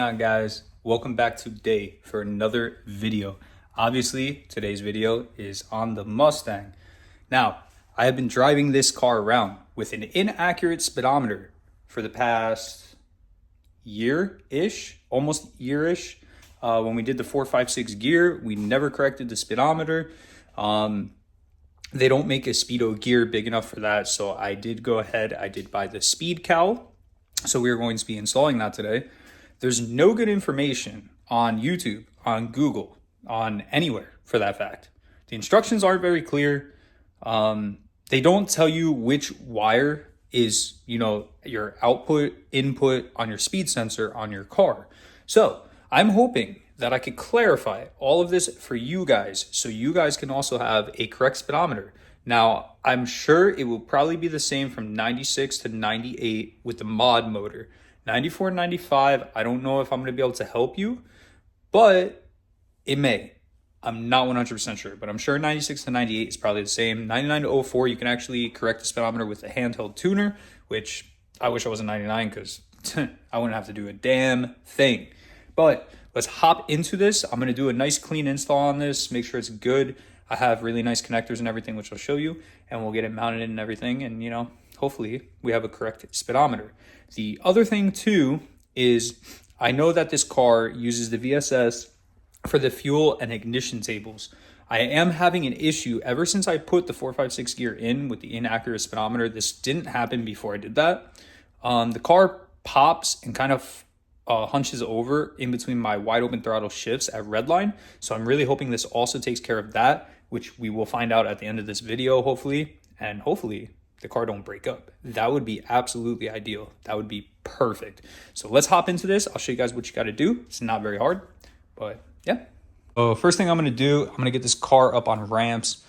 on, guys? Welcome back today for another video. Obviously, today's video is on the Mustang. Now, I have been driving this car around with an inaccurate speedometer for the past year-ish, almost year-ish. When we did the 456 gear, we never corrected the speedometer. They don't make a Speedo gear big enough for that, so I did go ahead. I did buy the SpeedCal, so we are going to be installing that today. There's no good information on YouTube, on Google, on anywhere for that fact. The instructions aren't very clear. They don't tell you which wire is, your output, input on your speed sensor on your car. So I'm hoping that I could clarify all of this for you guys so you guys can also have a correct speedometer. Now, I'm sure it will probably be the same from 96 to 98 with the mod motor. 94, 95, I don't know if I'm going to be able to help you, but it may. I'm not 100% sure, but I'm sure 96 to 98 is probably the same. 99 to 04, you can actually correct the speedometer with a handheld tuner, which I wish I was a 99 because I wouldn't have to do a damn thing. But let's hop into this. I'm going to do a nice clean install on this, make sure it's good. I have really nice connectors and everything, which I'll show you, and we'll get it mounted and everything. And, hopefully we have a correct speedometer. The other thing too is I know that this car uses the VSS for the fuel and ignition tables. I am having an issue ever since I put the 456 gear in with the inaccurate speedometer. This didn't happen before I did that. The car pops and kind of hunches over in between my wide open throttle shifts at redline. So I'm really hoping this also takes care of that, which we will find out at the end of this video, hopefully. And hopefully the car don't break up. That would be absolutely ideal. That would be perfect. So let's hop into this. I'll show you guys what you got to do. It's not very hard, but yeah. So first thing I'm going to do, I'm going to get this car up on ramps,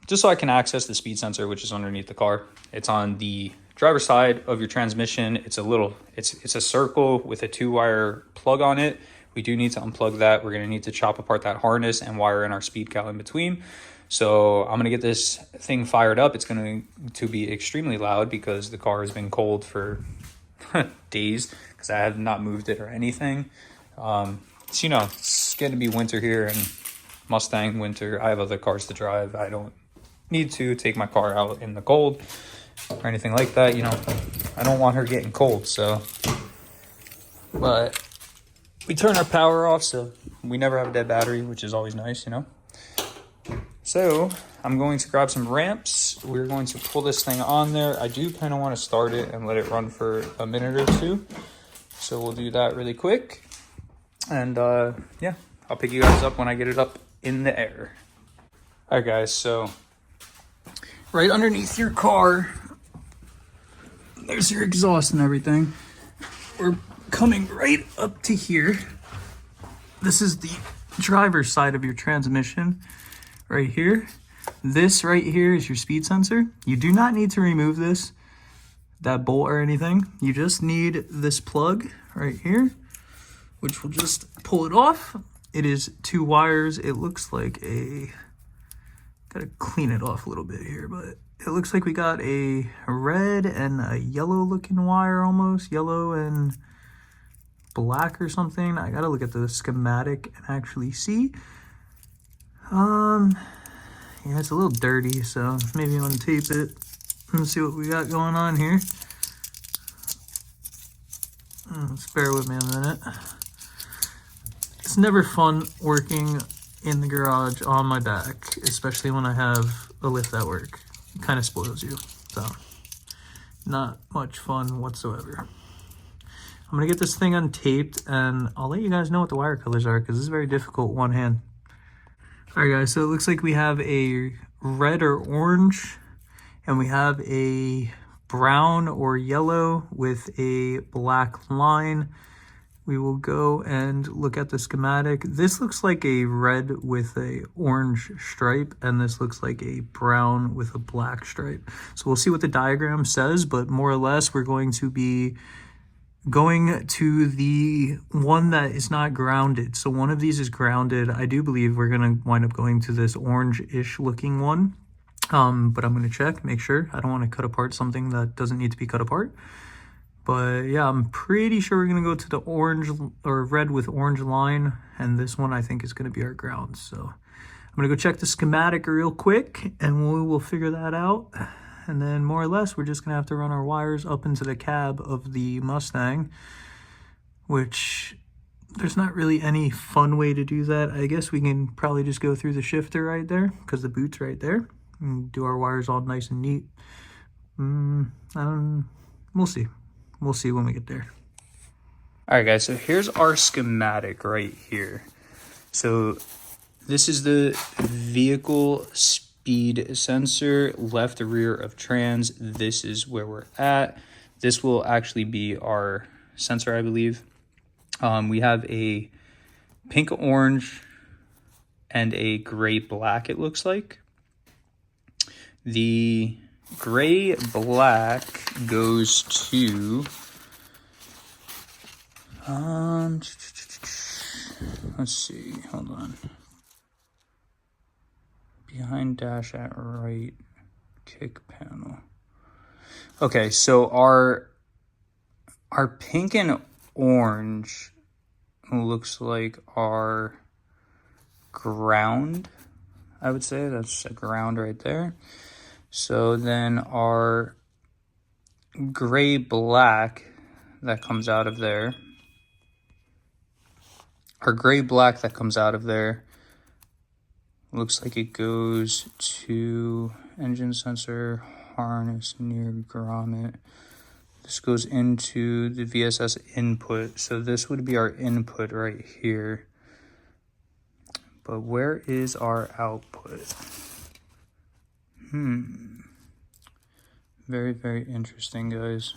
just so I can access the speed sensor, which is underneath the car. It's on the driver's side of your transmission. It's a circle with a 2-wire plug on it. We do need to unplug that. We're going to need to chop apart that harness and wire in our SpeedCal in between. So I'm going to get this thing fired up. It's going to be extremely loud because the car has been cold for days because I have not moved it or anything. It's getting to be winter here, and Mustang winter. I have other cars to drive. I don't need to take my car out in the cold or anything like that. I don't want her getting cold. So, but we turn our power off, so we never have a dead battery, which is always nice, So I'm going to grab some ramps. We're going to pull this thing on there. I do kind of want to start it and let it run for a minute or two. So we'll do that really quick. And yeah, I'll pick you guys up when I get it up in the air. All right, guys, so right underneath your car, there's your exhaust and everything. We're coming right up to here. This is the driver's side of your transmission right here. This right here is your speed sensor. You do not need to remove that bolt or anything. You just need this plug right here, which will just pull it off. It is 2 wires. It looks like gotta clean it off a little bit here, but it looks like we got a red and a yellow looking wire, almost yellow and black or something. I gotta look at the schematic and actually see. Yeah, it's a little dirty, so maybe untape it and see what we got going on here. Just bear with me a minute. It's never fun working in the garage on my back, especially when I have a lift at work. It kind of spoils you, so not much fun whatsoever. I'm gonna get this thing untaped and I'll let you guys know what the wire colors are because this is very difficult one hand. All right, guys, so it looks like we have a red or orange, and we have a brown or yellow with a black line. We will go and look at the schematic. This looks like a red with a orange stripe, and this looks like a brown with a black stripe. So we'll see what the diagram says, but more or less we're going to be going to the one that is not grounded. So one of these is grounded. I do believe we're going to wind up going to this orange-ish looking one. But I'm going to check, make sure. I don't want to cut apart something that doesn't need to be cut apart. But yeah, I'm pretty sure we're gonna go to the orange or red with orange line, and this one I think is gonna be our ground. So I'm gonna go check the schematic real quick, and we will figure that out. And then more or less, we're just gonna have to run our wires up into the cab of the Mustang, which there's not really any fun way to do that. I guess we can probably just go through the shifter right there because the boot's right there and do our wires all nice and neat. We'll see. We'll see when we get there. All right, guys, so here's our schematic right here. So this is the vehicle speed sensor, left rear of trans. This is where we're at. This will actually be our sensor, I believe. We have a pink orange and a gray black, it looks like. The gray black goes to let's see, hold on. Behind dash at right, kick panel. Okay, so our pink and orange looks like our ground, I would say. That's a ground right there. So then our gray black that comes out of there, looks like it goes to engine sensor, harness near grommet. This goes into the VSS input. So this would be our input right here. But where is our output? Very, very interesting, guys.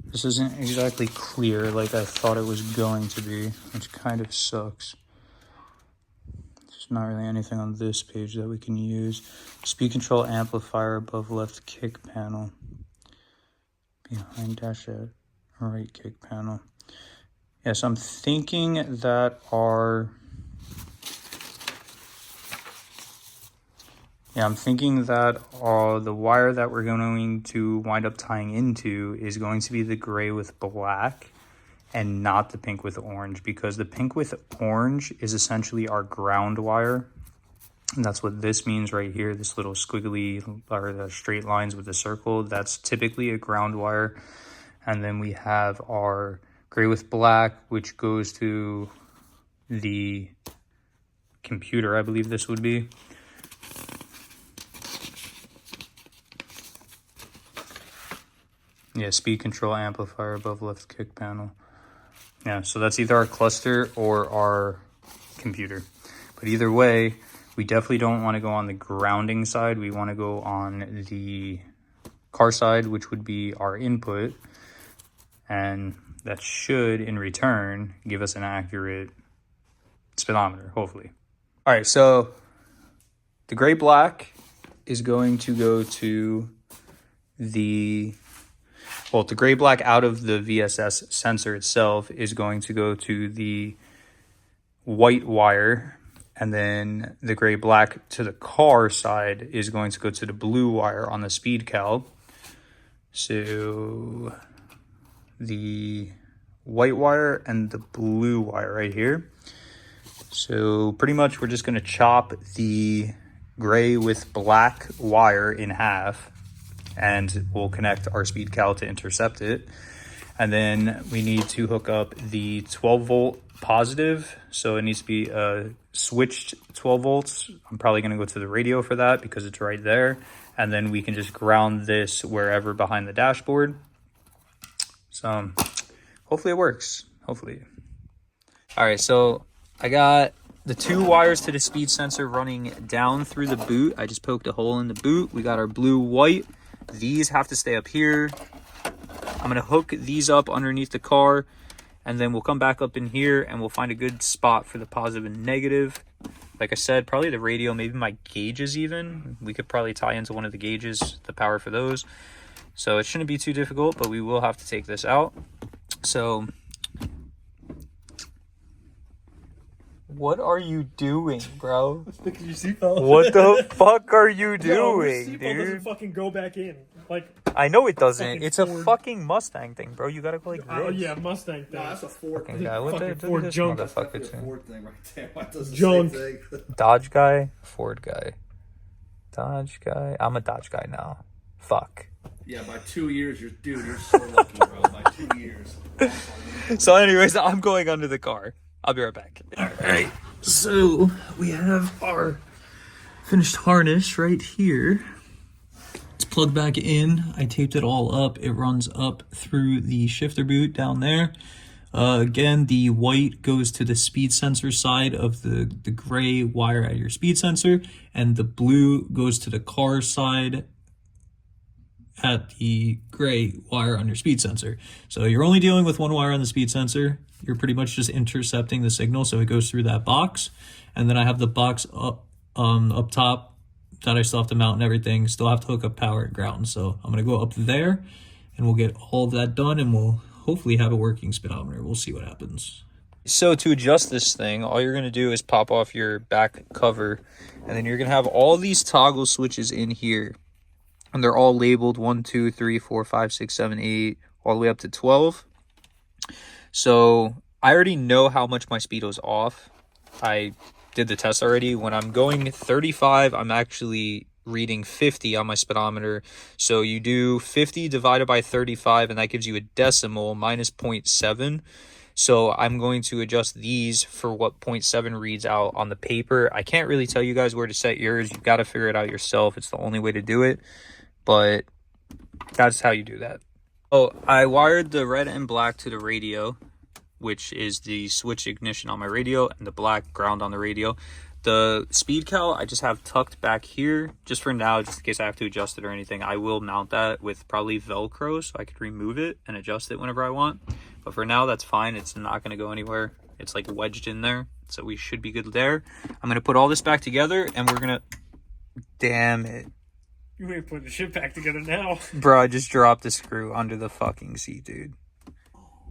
This isn't exactly clear like I thought it was going to be, which kind of sucks. There's not really anything on this page that we can use. Speed control amplifier above left kick panel. Behind dash at right kick panel. Yes, I'm thinking that the wire that we're going to wind up tying into is going to be the gray with black and not the pink with orange, because the pink with orange is essentially our ground wire. And that's what this means right here, this little squiggly or the straight lines with the circle. That's typically a ground wire. And then we have our gray with black, which goes to the computer, I believe this would be. Yeah, speed control amplifier above left kick panel. Yeah, so that's either our cluster or our computer. But either way, we definitely don't want to go on the grounding side. We want to go on the car side, which would be our input. And that should, in return, give us an accurate speedometer, hopefully. All right, so the gray black is going to go to the gray black out of the VSS sensor itself is going to go to the white wire, and then the gray black to the car side is going to go to the blue wire on the SpeedCal. So the white wire and the blue wire right here. So pretty much we're just going to chop the gray with black wire in half, and we'll connect our SpeedCal to intercept it. And then we need to hook up the 12 volt positive. So it needs to be switched 12 volts. I'm probably going to go to the radio for that because it's right there. And then we can just ground this wherever behind the dashboard. So hopefully it works. Hopefully. All right, so I got the two wires to the speed sensor running down through the boot. I just poked a hole in the boot. We got our blue, white. These have to stay up here. I'm going to hook these up underneath the car, and then we'll come back up in here and we'll find a good spot for the positive and negative. Like I said, probably the radio, maybe my gauges even. We could probably tie into one of the gauges, the power for those. So it shouldn't be too difficult, but we will have to take this out. So what are you doing, bro? Fix your seatbelt. What the fuck are you doing, Your seatbelt dude? doesn't fucking go back in. like. I know it doesn't. Fucking It's a Ford. fucking Mustang thing, bro. You gotta go like this. Oh yeah, Mustang thing. No, that's a Ford Fucking thing. guy. What Fucking the look Ford at this junk. That's motherfucker definitely a too. Ford thing right there. That does the Junk. same thing. Dodge guy, Ford guy. Dodge guy. I'm a Dodge guy now. Fuck. Yeah, by 2 years, you're so lucky, bro. By 2 years. So, anyways, I'm going under the car. I'll be right back. All right. So we have our finished harness right here. It's plugged back in. I taped it all up. It runs up through the shifter boot down there. Again, the white goes to the speed sensor side of the gray wire at your speed sensor, and the blue goes to the car side at the gray wire on your speed sensor. So you're only dealing with one wire on the speed sensor. You're pretty much just intercepting the signal, so it goes through that box. And then I have the box up top that I still have to mount and everything. Still have to hook up power and ground. So I'm gonna go up there and we'll get all of that done, and we'll hopefully have a working speedometer. We'll see what happens. So to adjust this thing, all you're gonna do is pop off your back cover, and then you're gonna have all these toggle switches in here. And they're all labeled 1, 2, 3, 4, 5, 6, 7, 8, all the way up to 12. So I already know how much my speedo's off. I did the test already. When I'm going 35, I'm actually reading 50 on my speedometer. So you do 50 divided by 35, and that gives you a decimal minus 0.7. So I'm going to adjust these for what 0.7 reads out on the paper. I can't really tell you guys where to set yours. You've got to figure it out yourself. It's the only way to do it. But that's how you do that. Oh, I wired the red and black to the radio, which is the switch ignition on my radio, and the black ground on the radio. The SpeedCal I just have tucked back here just for now, just in case I have to adjust it or anything. I will mount that with probably Velcro so I could remove it and adjust it whenever I want. But for now, that's fine. It's not going to go anywhere. It's like wedged in there, so we should be good there. I'm going to put all this back together, and we're going to... Damn it. You ain't putting the shit back together now. Bro, I just dropped the screw under the fucking seat, dude.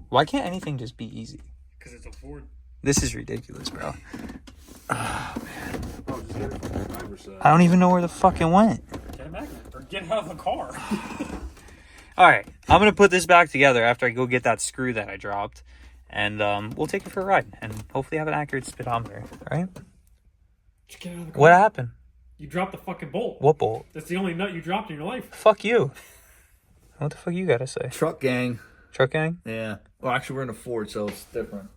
Why can't anything just be easy? Because it's a Ford. This is ridiculous, bro. Oh, man. Oh, just get it from the driver's side. I don't even know where the fuck it went. Get it back or get out of the car. All right, I'm going to put this back together after I go get that screw that I dropped. And we'll take it for a ride and hopefully have an accurate speedometer, right? Just get out of the car. What happened? You dropped the fucking bolt. What bolt? That's the only nut you dropped in your life. Fuck you. What the fuck you got to say? Truck gang. Truck gang? Yeah. Well, actually, we're in a Ford, so it's different.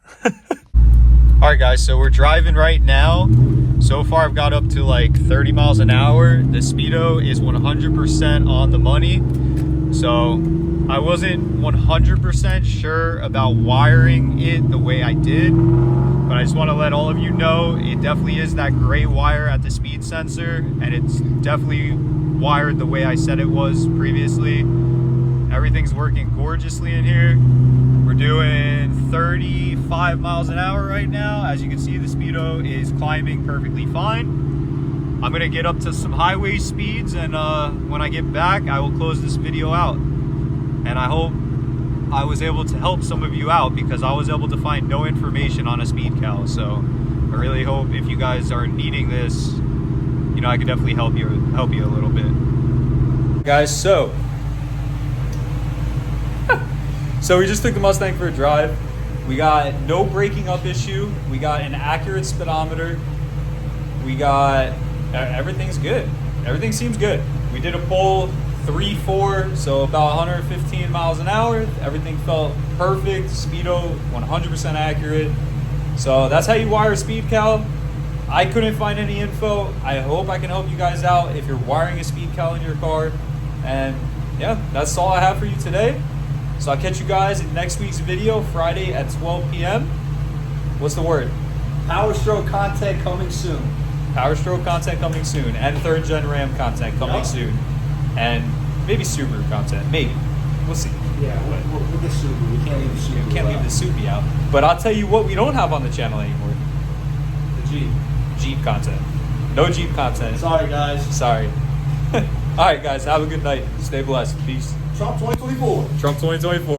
All right, guys, so we're driving right now. So far, I've got up to like 30 miles an hour. The Speedo is 100% on the money. So I wasn't 100% sure about wiring it the way I did. But I just want to let all of you know, it definitely is that gray wire at the speed sensor. And it's definitely wired the way I said it was previously. Everything's working gorgeously in here. We're doing 35 miles an hour right now. As you can see, the Speedo is climbing perfectly fine. I'm gonna get up to some highway speeds, and when I get back, I will close this video out. And I hope I was able to help some of you out, because I was able to find no information on a SpeedCal. So I really hope if you guys are needing this, you know, I could definitely help you a little bit. Guys, so we just took the Mustang for a drive. We got no breaking up issue. We got an accurate speedometer. We got, everything's good. Everything seems good. We did a pull 3-4, so about 115 miles an hour. Everything felt perfect. Speedo 100% accurate. So that's how you wire a SpeedCal. I couldn't find any info. I hope I can help you guys out if you're wiring a SpeedCal in your car. And yeah, that's all I have for you today. So I'll catch you guys in next week's video, Friday at 12 p.m. What's the word? Power Stroke content coming soon. Power Stroke content coming soon. And 3rd Gen Ram content coming soon. And maybe Subaru content. Maybe. We'll see. Yeah, with the Subaru. We can't leave the Subaru. We can't leave the Subi out. But I'll tell you what we don't have on the channel anymore. The Jeep. Jeep content. No Jeep content. Sorry, guys. Sorry. All right, guys. Have a good night. Stay blessed. Peace. Trump 2024. Trump 2024.